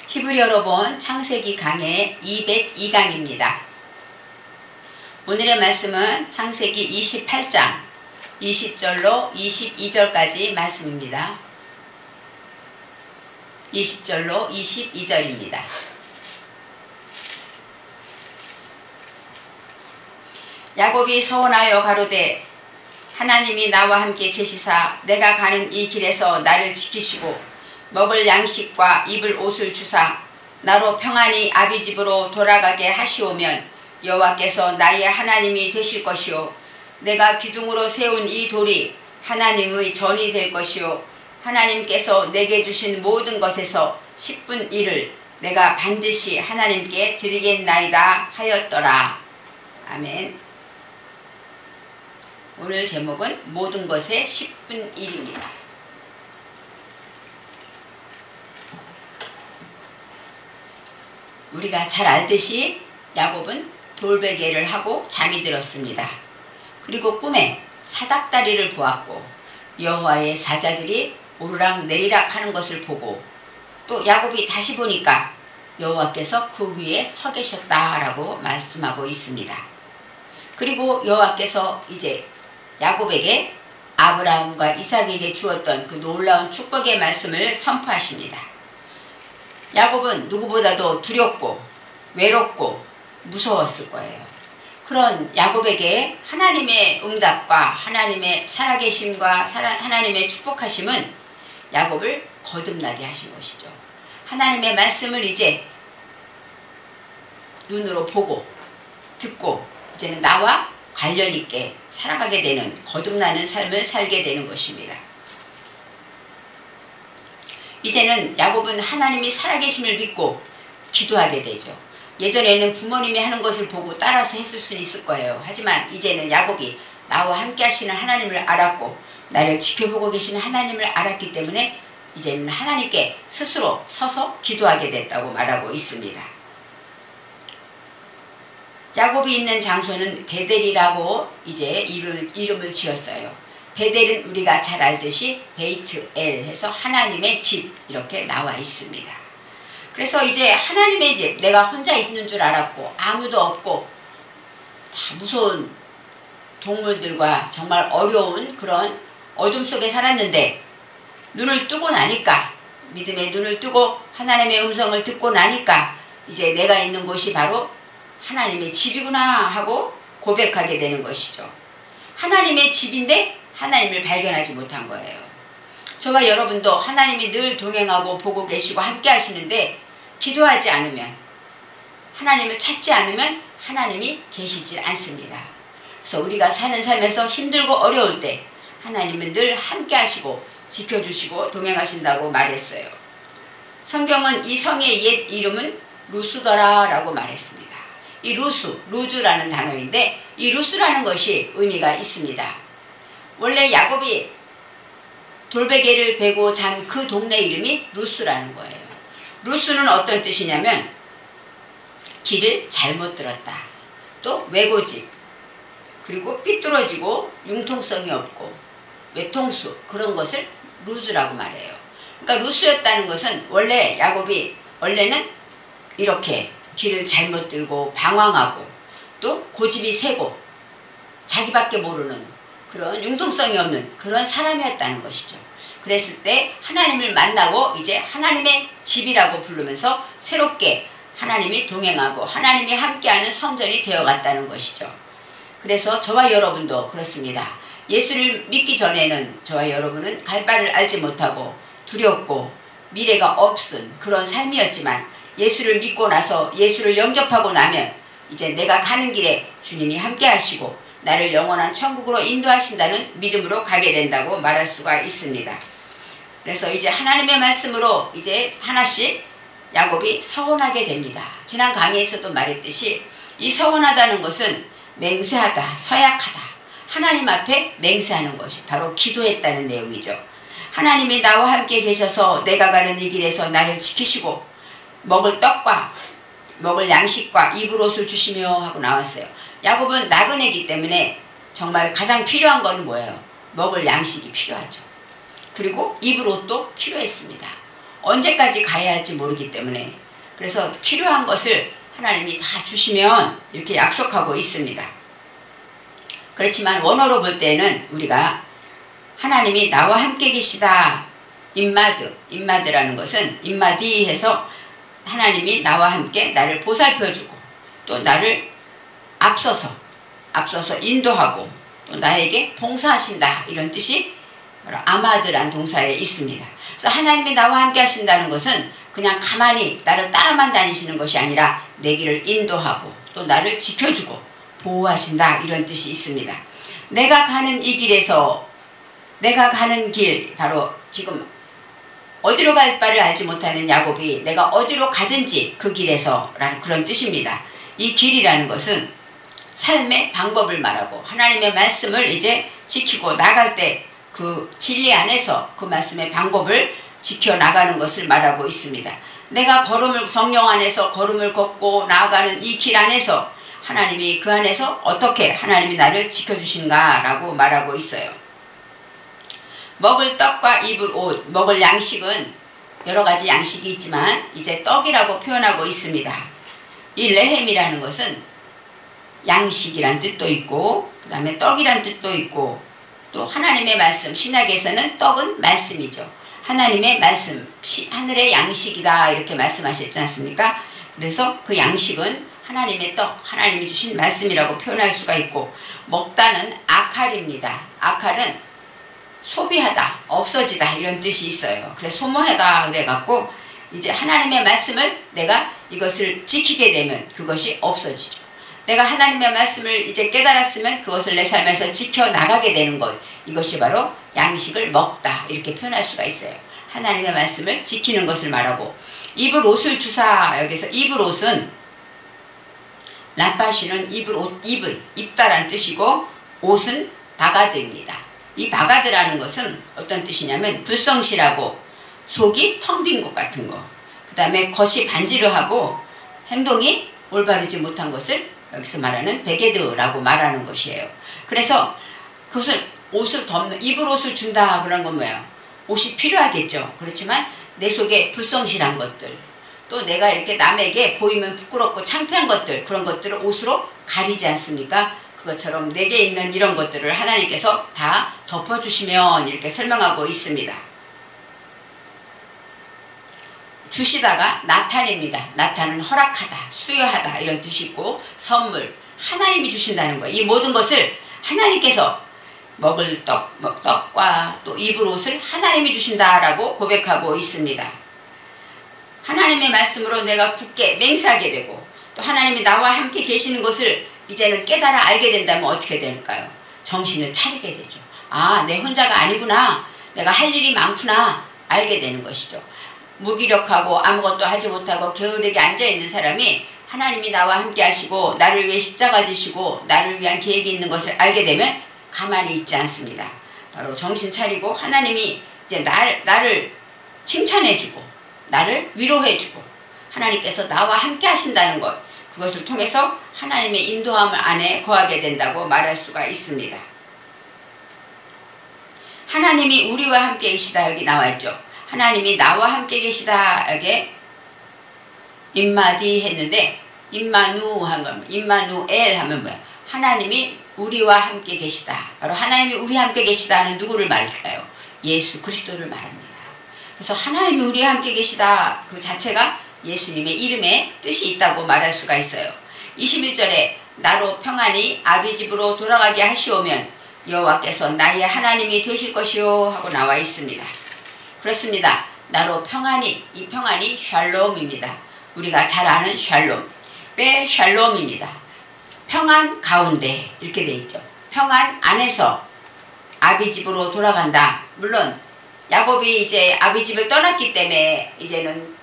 히브리어로 본 창세기 강의 202강입니다. 오늘의 말씀은 창세기 28장 20절로 22절까지 말씀입니다. 20절로 22절입니다. 야곱이 서원하여 가로되 하나님이 나와 함께 계시사 내가 가는 이 길에서 나를 지키시고 먹을 양식과 입을 옷을 주사 나로 평안히 아비 집으로 돌아가게 하시오면 여호와께서 나의 하나님이 되실 것이요 내가 기둥으로 세운 이 돌이 하나님의 전이 될 것이요 하나님께서 내게 주신 모든 것에서 10분 1을 내가 반드시 하나님께 드리겠나이다 하였더라. 아멘. 오늘 제목은 모든 것의 10분 1입니다. 우리가 잘 알듯이 야곱은 돌베개를 하고 잠이 들었습니다. 그리고 꿈에 사닥다리를 보았고 여호와의 사자들이 오르락 내리락 하는 것을 보고 또 야곱이 다시 보니까 여호와께서 그 위에 서 계셨다라고 말씀하고 있습니다. 그리고 여호와께서 이제 야곱에게 아브라함과 이삭에게 주었던 그 놀라운 축복의 말씀을 선포하십니다. 야곱은 누구보다도 두렵고 외롭고 무서웠을 거예요. 그런 야곱에게 하나님의 응답과 하나님의 살아계심과 하나님의 축복하심은 야곱을 거듭나게 하신 것이죠. 하나님의 말씀을 이제 눈으로 보고 듣고 이제는 나와 관련 있게 살아가게 되는 거듭나는 삶을 살게 되는 것입니다. 이제는 야곱은 하나님이 살아계심을 믿고 기도하게 되죠. 예전에는 부모님이 하는 것을 보고 따라서 했을 수는 있을 거예요. 하지만 이제는 야곱이 나와 함께 하시는 하나님을 알았고 나를 지켜보고 계시는 하나님을 알았기 때문에 이제는 하나님께 스스로 서서 기도하게 됐다고 말하고 있습니다. 야곱이 있는 장소는 베델이라고 이제 이름을 지었어요. 베델은 우리가 잘 알듯이 베이트엘 해서 하나님의 집 이렇게 나와 있습니다. 그래서 이제 하나님의 집, 내가 혼자 있는 줄 알았고 아무도 없고 다 무서운 동물들과 정말 어려운 그런 어둠 속에 살았는데 눈을 뜨고 나니까 믿음의 눈을 뜨고 하나님의 음성을 듣고 나니까 이제 내가 있는 곳이 바로 하나님의 집이구나 하고 고백하게 되는 것이죠. 하나님의 집인데 하나님을 발견하지 못한 거예요. 저와 여러분도 하나님이 늘 동행하고 보고 계시고 함께 하시는데 기도하지 않으면 하나님을 찾지 않으면 하나님이 계시지 않습니다. 그래서 우리가 사는 삶에서 힘들고 어려울 때 하나님은 늘 함께 하시고 지켜주시고 동행하신다고 말했어요. 성경은 이 성의 옛 이름은 루스더라 라고 말했습니다. 이 루즈라는 단어인데 이 루스라는 것이 의미가 있습니다. 원래 야곱이 돌베개를 베고 잔 그 동네 이름이 루스라는 거예요. 루스는 어떤 뜻이냐면 길을 잘못 들었다. 또 왜고집, 그리고 삐뚤어지고 융통성이 없고 외통수 그런 것을 루즈라고 말해요. 그러니까 루스였다는 것은 원래 야곱이 원래는 이렇게 길을 잘못 들고 방황하고 또 고집이 세고 자기밖에 모르는 그런 융통성이 없는 그런 사람이었다는 것이죠. 그랬을 때 하나님을 만나고 이제 하나님의 집이라고 부르면서 새롭게 하나님이 동행하고 하나님이 함께하는 성전이 되어갔다는 것이죠. 그래서 저와 여러분도 그렇습니다. 예수를 믿기 전에는 저와 여러분은 갈 바를 알지 못하고 두렵고 미래가 없은 그런 삶이었지만 예수를 믿고 나서 예수를 영접하고 나면 이제 내가 가는 길에 주님이 함께 하시고 나를 영원한 천국으로 인도하신다는 믿음으로 가게 된다고 말할 수가 있습니다. 그래서 이제 하나님의 말씀으로 이제 하나씩 야곱이 서원하게 됩니다. 지난 강의에서도 말했듯이 이 서원하다는 것은 맹세하다, 서약하다, 하나님 앞에 맹세하는 것이 바로 기도했다는 내용이죠. 하나님이 나와 함께 계셔서 내가 가는 이 길에서 나를 지키시고 먹을 떡과 먹을 양식과 입을 옷을 주시며 하고 나왔어요. 야곱은 나그네이기 때문에 정말 가장 필요한 건 뭐예요? 먹을 양식이 필요하죠. 그리고 입을 옷도 필요했습니다. 언제까지 가야 할지 모르기 때문에 그래서 필요한 것을 하나님이 다 주시면 이렇게 약속하고 있습니다. 그렇지만 원어로 볼 때는 우리가 하나님이 나와 함께 계시다. 임마드라는 것은 임마디 해서 하나님이 나와 함께 나를 보살펴주고 또 나를 앞서서 인도하고 또 나에게 봉사하신다. 이런 뜻이 아마드란 동사에 있습니다. 그래서 하나님이 나와 함께 하신다는 것은 그냥 가만히 나를 따라만 다니시는 것이 아니라 내 길을 인도하고 또 나를 지켜주고 보호하신다. 이런 뜻이 있습니다. 내가 가는 이 길에서 내가 가는 길 바로 지금 어디로 갈 바를 알지 못하는 야곱이 내가 어디로 가든지 그 길에서 라는 그런 뜻입니다. 이 길이라는 것은 삶의 방법을 말하고 하나님의 말씀을 이제 지키고 나갈 때 그 진리 안에서 그 말씀의 방법을 지켜나가는 것을 말하고 있습니다. 내가 성령 안에서 걸음을 걷고 나아가는 이 길 안에서 하나님이 그 안에서 어떻게 하나님이 나를 지켜주신가 라고 말하고 있어요. 먹을 떡과 입을 옷, 먹을 양식은 여러 가지 양식이 있지만 이제 떡이라고 표현하고 있습니다. 이 레헴이라는 것은 양식이란 뜻도 있고 그 다음에 떡이란 뜻도 있고 또 하나님의 말씀, 신약에서는 떡은 말씀이죠. 하나님의 말씀, 하늘의 양식이다 이렇게 말씀하셨지 않습니까? 그래서 그 양식은 하나님의 떡, 하나님이 주신 말씀이라고 표현할 수가 있고 먹다는 아칼입니다. 아칼은 소비하다, 없어지다 이런 뜻이 있어요. 그래서 소모하다 그래갖고 이제 하나님의 말씀을 내가 이것을 지키게 되면 그것이 없어지죠. 내가 하나님의 말씀을 이제 깨달았으면 그것을 내 삶에서 지켜나가게 되는 것, 이것이 바로 양식을 먹다 이렇게 표현할 수가 있어요. 하나님의 말씀을 지키는 것을 말하고 입을 옷을 주사. 여기서 입을 옷은 라파시는 입다란 뜻이고 옷은 바가드입니다. 이 바가드라는 것은 어떤 뜻이냐면 불성실하고 속이 텅 빈 것 같은 거, 그 다음에 겉이 반지르하고 행동이 올바르지 못한 것을 여기서 말하는 베게드라고 말하는 것이에요. 그래서 그것을 옷을 덮는, 입을 옷을 준다 그런 건 뭐예요? 옷이 필요하겠죠. 그렇지만 내 속에 불성실한 것들, 또 내가 이렇게 남에게 보이면 부끄럽고 창피한 것들, 그런 것들을 옷으로 가리지 않습니까? 그것처럼 내게 있는 이런 것들을 하나님께서 다 덮어주시면 이렇게 설명하고 있습니다. 주시다가 나탄입니다. 나탄은 허락하다, 수여하다 이런 뜻이 있고 선물, 하나님이 주신다는 거예요. 이 모든 것을 하나님께서 먹을 떡과 또 입을 옷을 하나님이 주신다라고 고백하고 있습니다. 하나님의 말씀으로 내가 굳게 맹세하게 되고 또 하나님이 나와 함께 계시는 것을 이제는 깨달아 알게 된다면 어떻게 될까요? 정신을 차리게 되죠. 아, 내 혼자가 아니구나. 내가 할 일이 많구나. 알게 되는 것이죠. 무기력하고 아무것도 하지 못하고 게으르게 앉아있는 사람이 하나님이 나와 함께 하시고 나를 위해 십자가 지시고 나를 위한 계획이 있는 것을 알게 되면 가만히 있지 않습니다. 바로 정신 차리고 하나님이 이제 나를 칭찬해주고 나를 위로해주고 하나님께서 나와 함께 하신다는 것, 그것을 통해서 하나님의 인도함 안에 거하게 된다고 말할 수가 있습니다. 하나님이 우리와 함께 계시다 여기 나와있죠. 하나님이 나와 함께 계시다 여기 임마디 했는데 임마누 한 겁니다. 임마누엘 하면 뭐야? 하나님이 우리와 함께 계시다. 바로 하나님이 우리와 함께 계시다는 누구를 말할까요? 예수 그리스도를 말합니다. 그래서 하나님이 우리와 함께 계시다 그 자체가 예수님의 이름에 뜻이 있다고 말할 수가 있어요. 21절에 나로 평안히 아비 집으로 돌아가게 하시오면 여호와께서 나의 하나님이 되실 것이요 하고 나와 있습니다. 그렇습니다. 나로 평안히, 이 평안이 샬롬입니다. 우리가 잘 아는 샬롬, 빼 샬롬입니다. 평안 가운데 이렇게 돼 있죠. 평안 안에서 아비 집으로 돌아간다. 물론 야곱이 이제 아비 집을 떠났기 때문에 이제는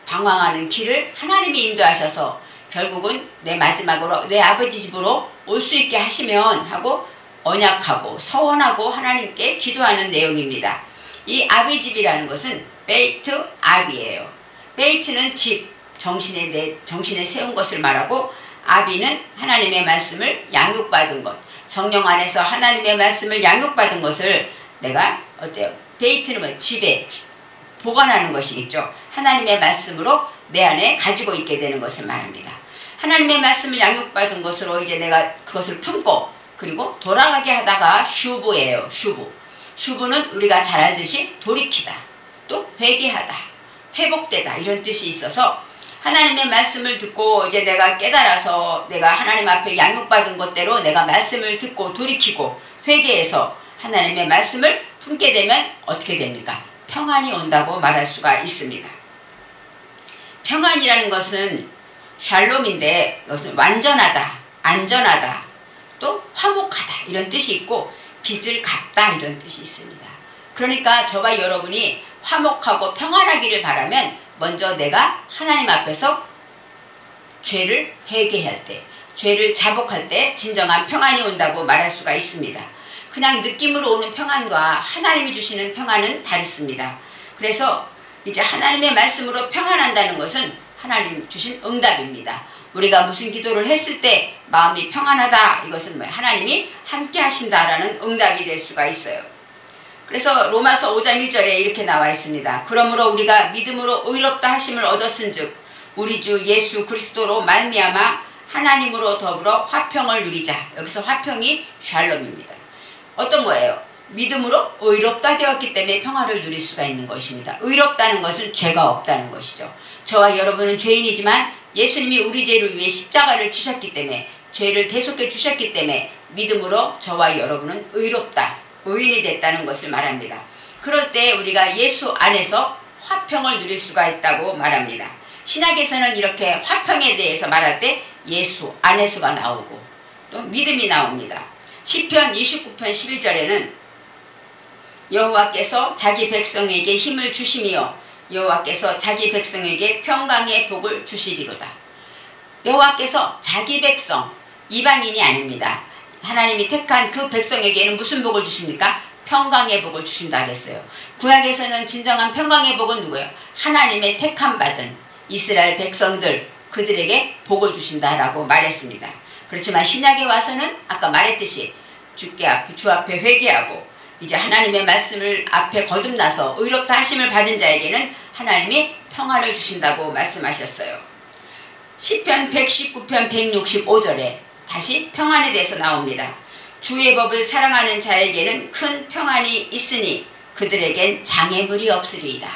방황하는 길을 하나님이 인도하셔서 결국은 내 마지막으로 내 아버지 집으로 올 수 있게 하시면 하고 언약하고 서원하고 하나님께 기도하는 내용입니다. 이 아비 집이라는 것은 베이트 아비예요. 베이트는 집, 정신에 세운 것을 말하고 아비는 하나님의 말씀을 양육받은 것, 성령 안에서 하나님의 말씀을 양육받은 것을 내가 어때요? 베이트는 뭐 집에 보관하는 것이겠죠. 하나님의 말씀으로 내 안에 가지고 있게 되는 것을 말합니다. 하나님의 말씀을 양육받은 것으로 이제 내가 그것을 품고 그리고 돌아가게 하다가 슈브예요. 슈브. 슈브는 우리가 잘 알듯이 돌이키다, 또 회개하다, 회복되다 이런 뜻이 있어서 하나님의 말씀을 듣고 이제 내가 깨달아서 내가 하나님 앞에 양육받은 것대로 내가 말씀을 듣고 돌이키고 회개해서 하나님의 말씀을 품게 되면 어떻게 됩니까? 평안이 온다고 말할 수가 있습니다. 평안이라는 것은 샬롬인데 이것은 완전하다, 안전하다, 또 화목하다 이런 뜻이 있고 빚을 갚다 이런 뜻이 있습니다. 그러니까 저와 여러분이 화목하고 평안하기를 바라면 먼저 내가 하나님 앞에서 죄를 회개할 때, 죄를 자복할 때 진정한 평안이 온다고 말할 수가 있습니다. 그냥 느낌으로 오는 평안과 하나님이 주시는 평안은 다릅니다. 그래서 이제 하나님의 말씀으로 평안한다는 것은 하나님 주신 응답입니다. 우리가 무슨 기도를 했을 때 마음이 평안하다, 이것은 뭐예요? 하나님이 함께 하신다라는 응답이 될 수가 있어요. 그래서 로마서 5장 1절에 이렇게 나와 있습니다. 그러므로 우리가 믿음으로 의롭다 하심을 얻었은즉 우리 주 예수 그리스도로 말미암아 하나님으로 더불어 화평을 누리자. 여기서 화평이 샬롬입니다. 어떤 거예요? 믿음으로 의롭다 되었기 때문에 평화를 누릴 수가 있는 것입니다. 의롭다는 것은 죄가 없다는 것이죠. 저와 여러분은 죄인이지만 예수님이 우리 죄를 위해 십자가를 지셨기 때문에 죄를 대속해 주셨기 때문에 믿음으로 저와 여러분은 의롭다, 의인이 됐다는 것을 말합니다. 그럴 때 우리가 예수 안에서 화평을 누릴 수가 있다고 말합니다. 신약에서는 이렇게 화평에 대해서 말할 때 예수 안에서가 나오고 또 믿음이 나옵니다. 시편 29편 11절에는 여호와께서 자기 백성에게 힘을 주시며 여호와께서 자기 백성에게 평강의 복을 주시리로다. 여호와께서 자기 백성, 이방인이 아닙니다. 하나님이 택한 그 백성에게는 무슨 복을 주십니까? 평강의 복을 주신다 그랬어요. 구약에서는 진정한 평강의 복은 누구예요? 하나님의 택함 받은 이스라엘 백성들, 그들에게 복을 주신다라고 말했습니다. 그렇지만 신약에 와서는 아까 말했듯이 주 앞에 회개하고 이제 하나님의 말씀을 앞에 거듭나서 의롭다 하심을 받은 자에게는 하나님이 평화를 주신다고 말씀하셨어요. 시편 119편 165절에 다시 평안에 대해서 나옵니다. 주의 법을 사랑하는 자에게는 큰 평안이 있으니 그들에겐 장애물이 없으리이다.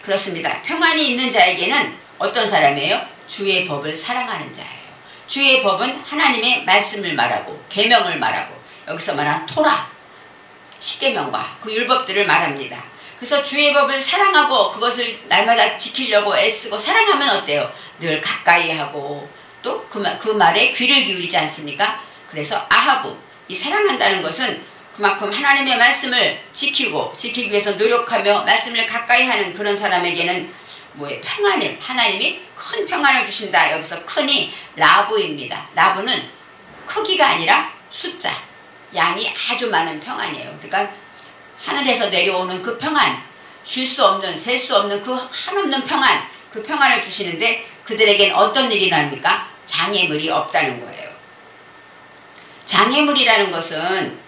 그렇습니다. 평안이 있는 자에게는 어떤 사람이에요? 주의 법을 사랑하는 자예요. 주의 법은 하나님의 말씀을 말하고 계명을 말하고 여기서 말한 토라, 십계명과 그 율법들을 말합니다. 그래서 주의 법을 사랑하고 그것을 날마다 지키려고 애쓰고 사랑하면 어때요? 늘 가까이 하고 또 그 말에 귀를 기울이지 않습니까? 그래서 아하부, 이 사랑한다는 것은 그만큼 하나님의 말씀을 지키기 위해서 노력하며 말씀을 가까이 하는 그런 사람에게는 뭐예요? 평안을, 하나님이 큰 평안을 주신다. 여기서 큰이 라브입니다. 라브는 크기가 아니라 숫자, 양이 아주 많은 평안이에요. 그러니까 하늘에서 내려오는 그 평안, 쉴 수 없는, 셀 수 없는 그 한없는 평안, 그 평안을 주시는데 그들에겐 어떤 일이 납니까? 장애물이 없다는 거예요. 장애물이라는 것은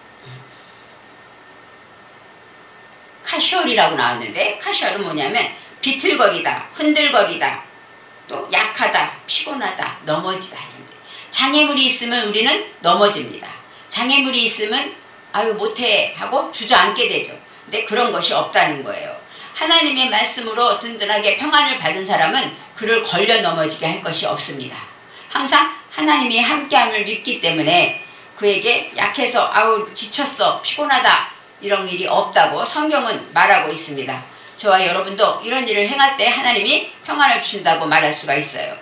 카시올이라고 나왔는데 카시올은 뭐냐면 비틀거리다, 흔들거리다, 또 약하다, 피곤하다, 넘어지다 이런데 장애물이 있으면 우리는 넘어집니다. 장애물이 있으면 아유 못해 하고 주저앉게 되죠. 근데 그런 것이 없다는 거예요. 하나님의 말씀으로 든든하게 평안을 받은 사람은 그를 걸려 넘어지게 할 것이 없습니다. 항상 하나님이 함께함을 믿기 때문에 그에게 약해서 아우 지쳤어, 피곤하다 이런 일이 없다고 성경은 말하고 있습니다. 저와 여러분도 이런 일을 행할 때 하나님이 평안을 주신다고 말할 수가 있어요.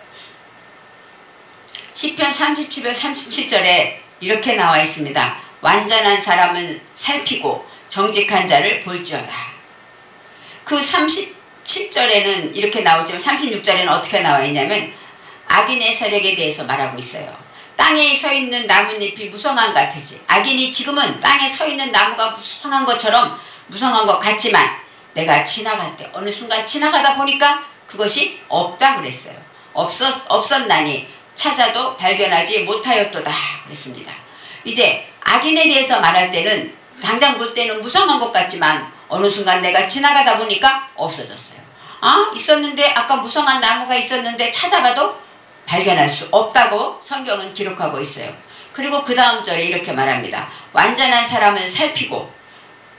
시편 37편 37절에 이렇게 나와 있습니다. 완전한 사람은 살피고 정직한 자를 볼지어다. 그 37절에는 이렇게 나오지만 36절에는 어떻게 나와 있냐면 악인의 세력에 대해서 말하고 있어요. 땅에 서 있는 나뭇잎이 무성한 같으지. 악인이 지금은 땅에 서 있는 나무가 무성한 것처럼 무성한 것 같지만 내가 지나갈 때 어느 순간 지나가다 보니까 그것이 없다 그랬어요. 없었나니 찾아도 발견하지 못하였도다 그랬습니다. 이제 악인에 대해서 말할 때는 당장 볼 때는 무성한 것 같지만 어느 순간 내가 지나가다 보니까 없어졌어요. 아, 있었는데 아까 무성한 나무가 있었는데 찾아봐도 발견할 수 없다고 성경은 기록하고 있어요. 그리고 그 다음 절에 이렇게 말합니다. 완전한 사람은 살피고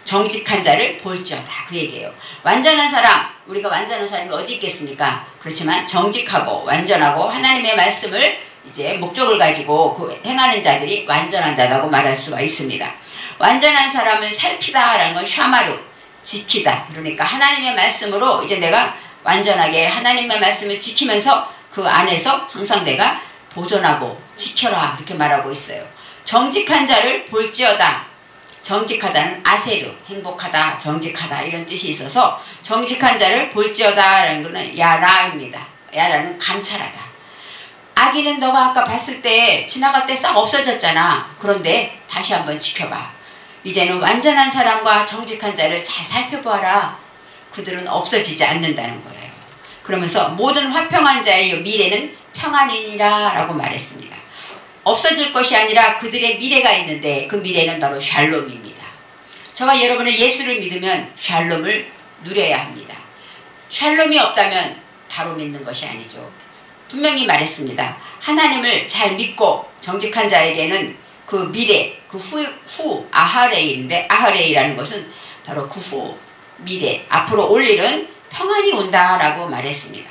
정직한 자를 볼지어다. 그 얘기예요. 완전한 사람, 우리가 완전한 사람이 어디 있겠습니까? 그렇지만 정직하고 완전하고 하나님의 말씀을 이제 목적을 가지고 그 행하는 자들이 완전한 자라고 말할 수가 있습니다. 완전한 사람을 살피다라는 건 샤마루, 지키다. 그러니까 하나님의 말씀으로 이제 내가 완전하게 하나님의 말씀을 지키면서 그 안에서 항상 내가 보존하고 지켜라 이렇게 말하고 있어요. 정직한 자를 볼지어다. 정직하다는 아세르, 행복하다, 정직하다 이런 뜻이 있어서 정직한 자를 볼지어다 라는 것은 야라입니다. 야라는 감찰하다. 아기는 너가 아까 봤을 때 지나갈 때 싹 없어졌잖아. 그런데 다시 한번 지켜봐. 이제는 완전한 사람과 정직한 자를 잘 살펴보아라. 그들은 없어지지 않는다는 거예요. 그러면서 모든 화평한 자의 미래는 평안이니라 라고 말했습니다. 없어질 것이 아니라 그들의 미래가 있는데 그 미래는 바로 샬롬입니다. 저와 여러분은 예수를 믿으면 샬롬을 누려야 합니다. 샬롬이 없다면 바로 믿는 것이 아니죠. 분명히 말했습니다. 하나님을 잘 믿고 정직한 자에게는 그 미래, 그 후 아하레이인데 아하레이라는 것은 바로 그 후 미래, 앞으로 올 일은 평안이 온다라고 말했습니다.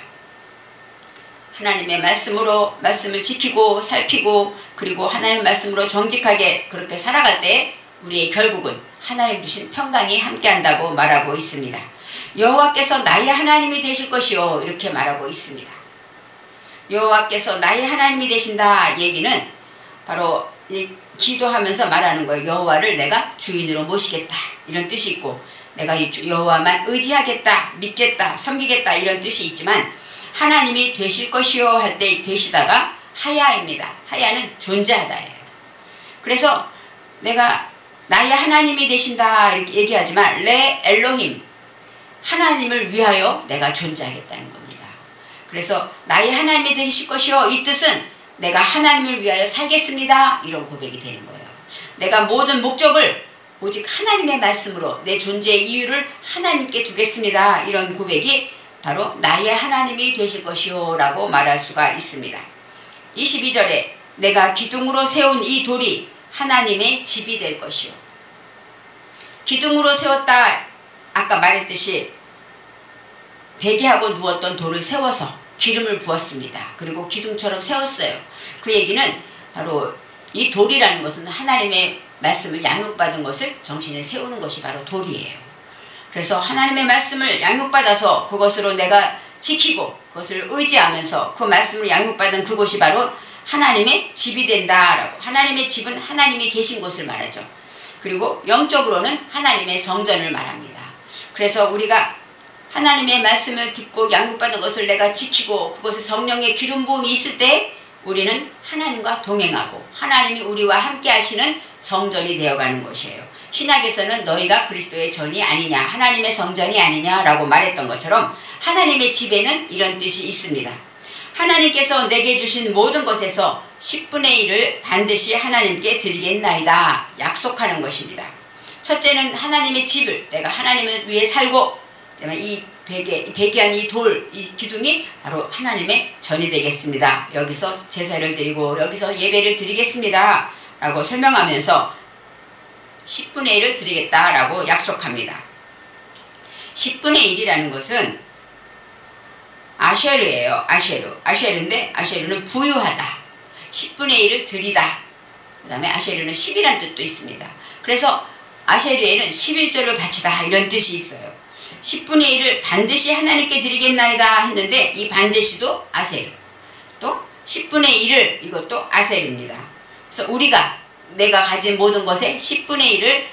하나님의 말씀으로 말씀을 지키고 살피고 그리고 하나님 말씀으로 정직하게 그렇게 살아갈 때 우리의 결국은 하나님 주신 평강이 함께한다고 말하고 있습니다. 여호와께서 나의 하나님이 되실 것이요 이렇게 말하고 있습니다. 여호와께서 나의 하나님이 되신다 얘기는 바로 기도하면서 말하는 거예요. 여호와를 내가 주인으로 모시겠다 이런 뜻이 있고 내가 여호와만 의지하겠다 믿겠다 섬기겠다 이런 뜻이 있지만 하나님이 되실 것이요 할 때 되시다가 하야입니다. 하야는 존재하다예요. 그래서 내가 나의 하나님이 되신다 이렇게 얘기하지만 레 엘로힘 하나님을 위하여 내가 존재하겠다는 겁니다. 그래서 나의 하나님이 되실 것이요 이 뜻은 내가 하나님을 위하여 살겠습니다 이런 고백이 되는 거예요. 내가 모든 목적을 오직 하나님의 말씀으로 내 존재의 이유를 하나님께 두겠습니다 이런 고백이 바로 나의 하나님이 되실 것이요 라고 말할 수가 있습니다. 22절에 내가 기둥으로 세운 이 돌이 하나님의 집이 될 것이요. 기둥으로 세웠다 아까 말했듯이 베개하고 누웠던 돌을 세워서 기름을 부었습니다. 그리고 기둥처럼 세웠어요. 그 얘기는 바로 이 돌이라는 것은 하나님의 말씀을 양육받은 것을 정신에 세우는 것이 바로 돌이에요. 그래서 하나님의 말씀을 양육받아서 그것으로 내가 지키고 그것을 의지하면서 그 말씀을 양육받은 그곳이 바로 하나님의 집이 된다라고. 하나님의 집은 하나님이 계신 곳을 말하죠. 그리고 영적으로는 하나님의 성전을 말합니다. 그래서 우리가 하나님의 말씀을 듣고 양육받은 것을 내가 지키고 그것에 성령의 기름 부음이 있을 때 우리는 하나님과 동행하고 하나님이 우리와 함께 하시는 성전이 되어가는 것이에요. 신약에서는 너희가 그리스도의 전이 아니냐 하나님의 성전이 아니냐라고 말했던 것처럼 하나님의 집에는 이런 뜻이 있습니다. 하나님께서 내게 주신 모든 것에서 10분의 1을 반드시 하나님께 드리겠나이다 약속하는 것입니다. 첫째는 하나님의 집을 내가 하나님을 위해 살고 이 베개한 이 돌, 이 기둥이 바로 하나님의 전이 되겠습니다. 여기서 제사를 드리고 여기서 예배를 드리겠습니다 라고 설명하면서 10분의 1을 드리겠다라고 약속합니다. 10분의 1이라는 것은 아쉐르예요. 아쉐르인데 아쉐르는 부유하다. 10분의 1을 드리다. 그 다음에 아쉐르는 10이란 뜻도 있습니다. 그래서 아쉐르에는 11조를 바치다 이런 뜻이 있어요. 10분의 1을 반드시 하나님께 드리겠나이다 했는데 이 반드시도 아세르 또 10분의 1을 이것도 아세르입니다. 그래서 우리가 내가 가진 모든 것에 10분의 1을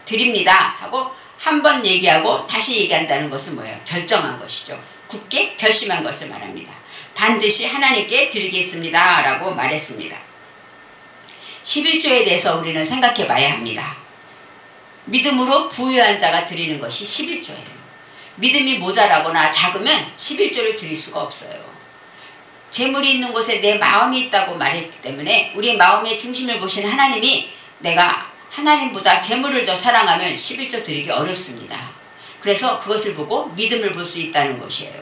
드립니다 하고 한 번 얘기하고 다시 얘기한다는 것은 뭐예요? 결정한 것이죠. 굳게 결심한 것을 말합니다. 반드시 하나님께 드리겠습니다 라고 말했습니다. 11조에 대해서 우리는 생각해 봐야 합니다. 믿음으로 부유한 자가 드리는 것이 11조예요. 믿음이 모자라거나 작으면 11조를 드릴 수가 없어요. 재물이 있는 곳에 내 마음이 있다고 말했기 때문에 우리 마음의 중심을 보신 하나님이 내가 하나님보다 재물을 더 사랑하면 11조 드리기 어렵습니다. 그래서 그것을 보고 믿음을 볼 수 있다는 것이에요.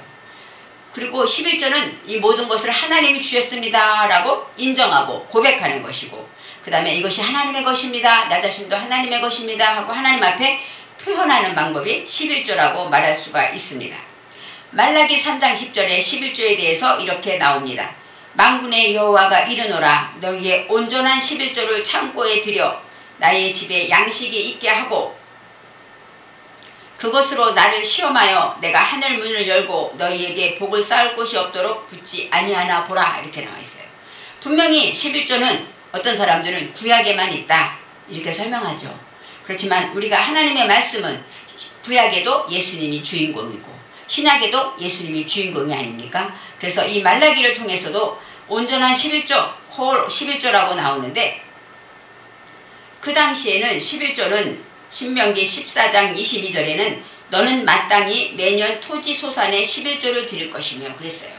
그리고 11조는 이 모든 것을 하나님이 주셨습니다 라고 인정하고 고백하는 것이고, 그 다음에 이것이 하나님의 것입니다, 나 자신도 하나님의 것입니다 하고 하나님 앞에 표현하는 방법이 11조라고 말할 수가 있습니다. 말라기 3장 10절에 11조에 대해서 이렇게 나옵니다. 만군의 여호와가 이르노라, 너희의 온전한 11조를 창고에 들여 나의 집에 양식이 있게 하고 그것으로 나를 시험하여 내가 하늘 문을 열고 너희에게 복을 쌓을 곳이 없도록 붙지 아니하나 보라, 이렇게 나와 있어요. 분명히 11조는 어떤 사람들은 구약에만 있다 이렇게 설명하죠. 그렇지만 우리가 하나님의 말씀은 구약에도 예수님이 주인공이고 신약에도 예수님이 주인공이 아닙니까? 그래서 이 말라기를 통해서도 온전한 11조, 홀 11조라고 나오는데, 그 당시에는 11조는 신명기 14장 22절에는 너는 마땅히 매년 토지소산의 11조를 드릴 것이며 그랬어요.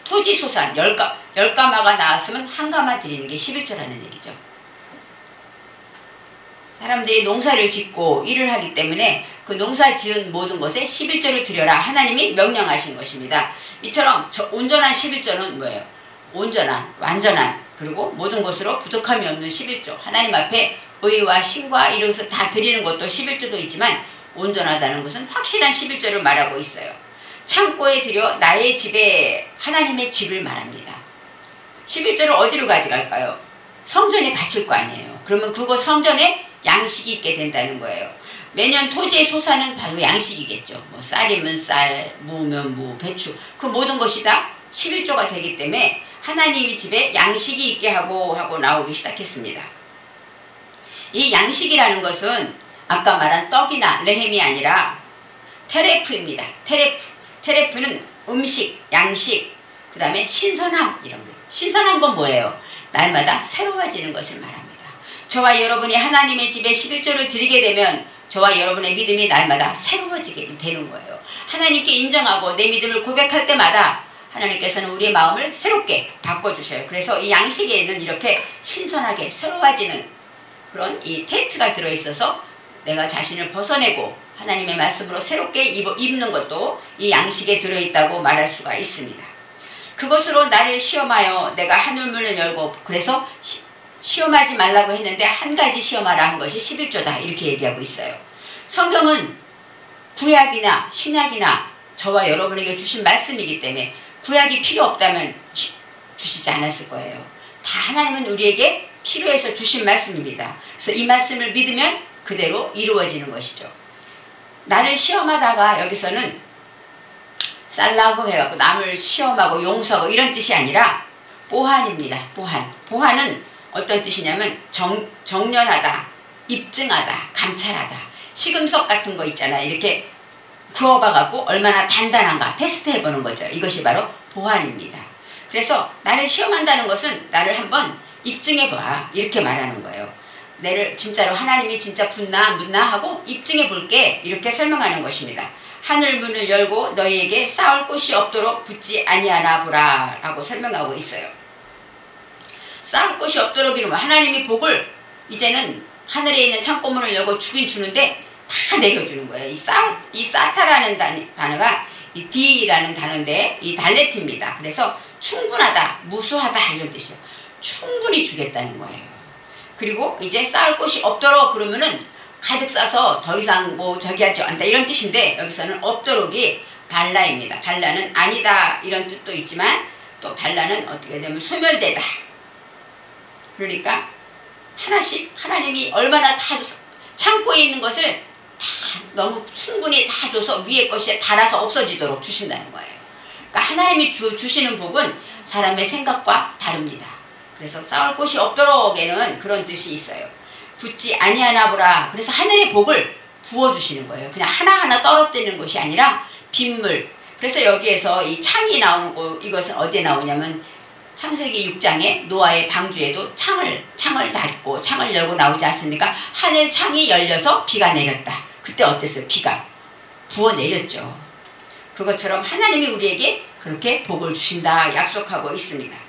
토지소산 10가마가 나왔으면 한 가마 드리는 게 11조라는 얘기죠. 사람들이 농사를 짓고 일을 하기 때문에 그 농사 지은 모든 것에 11조를 드려라 하나님이 명령하신 것입니다. 이처럼 온전한 11조는 뭐예요? 온전한, 완전한, 그리고 모든 것으로 부족함이 없는 11조. 하나님 앞에 의와 신과 이런 것을 다 드리는 것도 11조도 있지만 온전하다는 것은 확실한 11조를 말하고 있어요. 창고에 들여 나의 집에, 하나님의 집을 말합니다. 11조를 어디로 가져갈까요? 성전에 바칠 거 아니에요. 그러면 그거 성전에 양식이 있게 된다는 거예요. 매년 토지의 소산은 바로 양식이겠죠. 뭐 쌀이면 쌀, 무면 무, 배추, 그 모든 것이 다 11조가 되기 때문에 하나님의 집에 양식이 있게 하고 나오기 시작했습니다. 이 양식이라는 것은 아까 말한 떡이나 레헴이 아니라 테레프입니다. 테레프는 음식, 양식, 그 다음에 신선함, 이런 거. 신선한 건 뭐예요? 날마다 새로워지는 것을 말합니다. 저와 여러분이 하나님의 집에 11조를 드리게 되면 저와 여러분의 믿음이 날마다 새로워지게 되는 거예요. 하나님께 인정하고 내 믿음을 고백할 때마다 하나님께서는 우리의 마음을 새롭게 바꿔주셔요. 그래서 이 양식에는 이렇게 신선하게 새로워지는 그런 이 테이트가 들어있어서 내가 자신을 벗어내고 하나님의 말씀으로 새롭게 입는 것도 이 양식에 들어있다고 말할 수가 있습니다. 그것으로 나를 시험하여 내가 하늘문을 열고, 그래서 시험하지 말라고 했는데 한 가지 시험하라 한 것이 11조다 이렇게 얘기하고 있어요. 성경은 구약이나 신약이나 저와 여러분에게 주신 말씀이기 때문에 구약이 필요 없다면 주시지 않았을 거예요. 다 하나님은 우리에게 필요해서 주신 말씀입니다. 그래서 이 말씀을 믿으면 그대로 이루어지는 것이죠. 나를 시험하다가 여기서는 쌀라고 해갖고 남을 시험하고 용서하고 이런 뜻이 아니라 보한입니다. 보한은 어떤 뜻이냐면 정련하다, 입증하다, 감찰하다. 시금석 같은 거 있잖아요. 이렇게 그어봐갖고 얼마나 단단한가 테스트해보는 거죠. 이것이 바로 보한입니다. 그래서 나를 시험한다는 것은 나를 한번 입증해봐 이렇게 말하는 거예요. 나를 진짜로 하나님이 진짜 붙나 안 붙나 하고 입증해볼게 이렇게 설명하는 것입니다. 하늘 문을 열고 너희에게 쌓을 곳이 없도록 붙지 아니하나 보라 라고 설명하고 있어요. 쌓을 곳이 없도록 이러면 하나님이 복을 이제는 하늘에 있는 창고문을 열고 주긴 주는데 다 내려주는 거예요. 이 사타라는 단어가 이 D라는 단어인데 이 달레트입니다. 그래서 충분하다, 무수하다 이런 뜻이에요. 충분히 주겠다는 거예요. 그리고 이제 쌓을 곳이 없도록 그러면은 가득 싸서 더 이상 뭐 저기 하지 않다 이런 뜻인데 여기서는 없도록이 발라입니다. 발라는 아니다 이런 뜻도 있지만 또 발라는 어떻게 되면 소멸되다. 그러니까 하나씩 하나님이 얼마나 다 창고에 있는 것을 다 너무 충분히 다 줘서 위에 것이 닳아서 없어지도록 주신다는 거예요. 그러니까 하나님이 주시는 복은 사람의 생각과 다릅니다. 그래서 쌓을 곳이 없도록에는 그런 뜻이 있어요. 붙지 아니하나 보라. 그래서 하늘의 복을 부어주시는 거예요. 그냥 하나하나 떨어뜨리는 것이 아니라 빗물. 그래서 여기에서 이 창이 나오는 거, 이것은 어디에 나오냐면 창세기 6장에 노아의 방주에도 창을 닫고 창을 열고 나오지 않습니까? 하늘 창이 열려서 비가 내렸다. 그때 어땠어요? 비가 부어내렸죠. 그것처럼 하나님이 우리에게 그렇게 복을 주신다 약속하고 있습니다.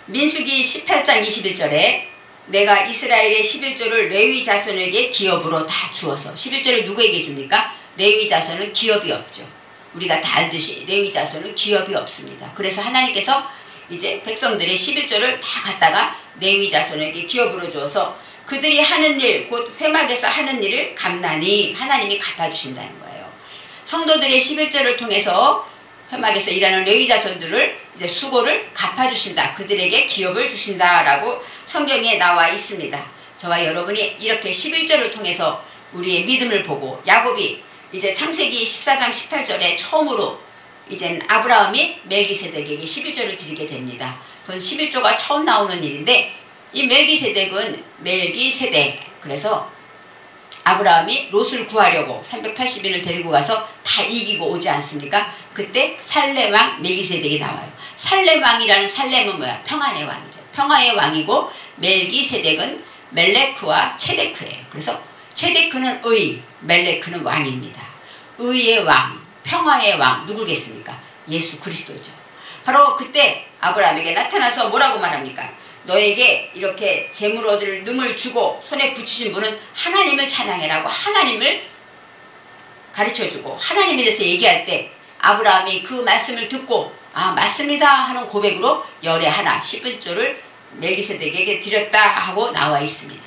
민수기 18장 21절에 내가 이스라엘의 11조를 레위 자손에게 기업으로 다 주어서 11조를 누구에게 줍니까? 레위 자손은 기업이 없죠. 우리가 다 알듯이 레위 자손은 기업이 없습니다. 그래서 하나님께서 이제 백성들의 11조를 다 갖다가 레위 자손에게 기업으로 주어서 그들이 하는 일, 곧 회막에서 하는 일을 감난히 하나님이 갚아주신다는 거예요. 성도들의 11조를 통해서 회막에서 일하는 레위 자손들을 이제 수고를 갚아주신다. 그들에게 기업을 주신다라고 성경에 나와 있습니다. 저와 여러분이 이렇게 11조를 통해서 우리의 믿음을 보고 야곱이 이제 창세기 14장 18절에 처음으로 이젠 아브라함이 멜기세덱에게 11조를 드리게 됩니다. 그건 11조가 처음 나오는 일인데 이 멜기세덱은 그래서 아브라함이 롯을 구하려고 380인을 데리고 가서 다 이기고 오지 않습니까? 그때 살렘왕 멜기세덱이 나와요. 살렘왕이라는 살렘은 뭐야? 평안의 왕이죠. 평화의 왕이고 멜기세덱은 멜레크와 체데크예요. 그래서 체데크는 의, 멜레크는 왕입니다. 의의 왕, 평화의 왕 누구겠습니까? 예수 그리스도죠. 바로 그때 아브라함에게 나타나서 뭐라고 말합니까? 너에게 이렇게 재물 얻을 능을 주고 손에 붙이신 분은 하나님을 찬양해라고 하나님을 가르쳐주고 하나님에 대해서 얘기할 때 아브라함이 그 말씀을 듣고 아 맞습니다 하는 고백으로 열의 하나 11조를 멜기세덱에게 드렸다 하고 나와 있습니다.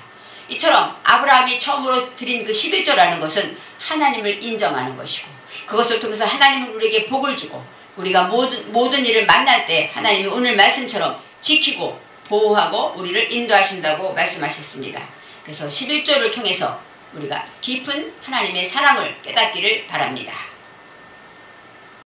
이처럼 아브라함이 처음으로 드린 그 11조라는 것은 하나님을 인정하는 것이고 그것을 통해서 하나님은 우리에게 복을 주고 우리가 모든 일을 만날 때 하나님이 오늘 말씀처럼 지키고 보호하고 우리를 인도하신다고 말씀하셨습니다. 그래서 11조를 통해서 우리가 깊은 하나님의 사랑을 깨닫기를 바랍니다.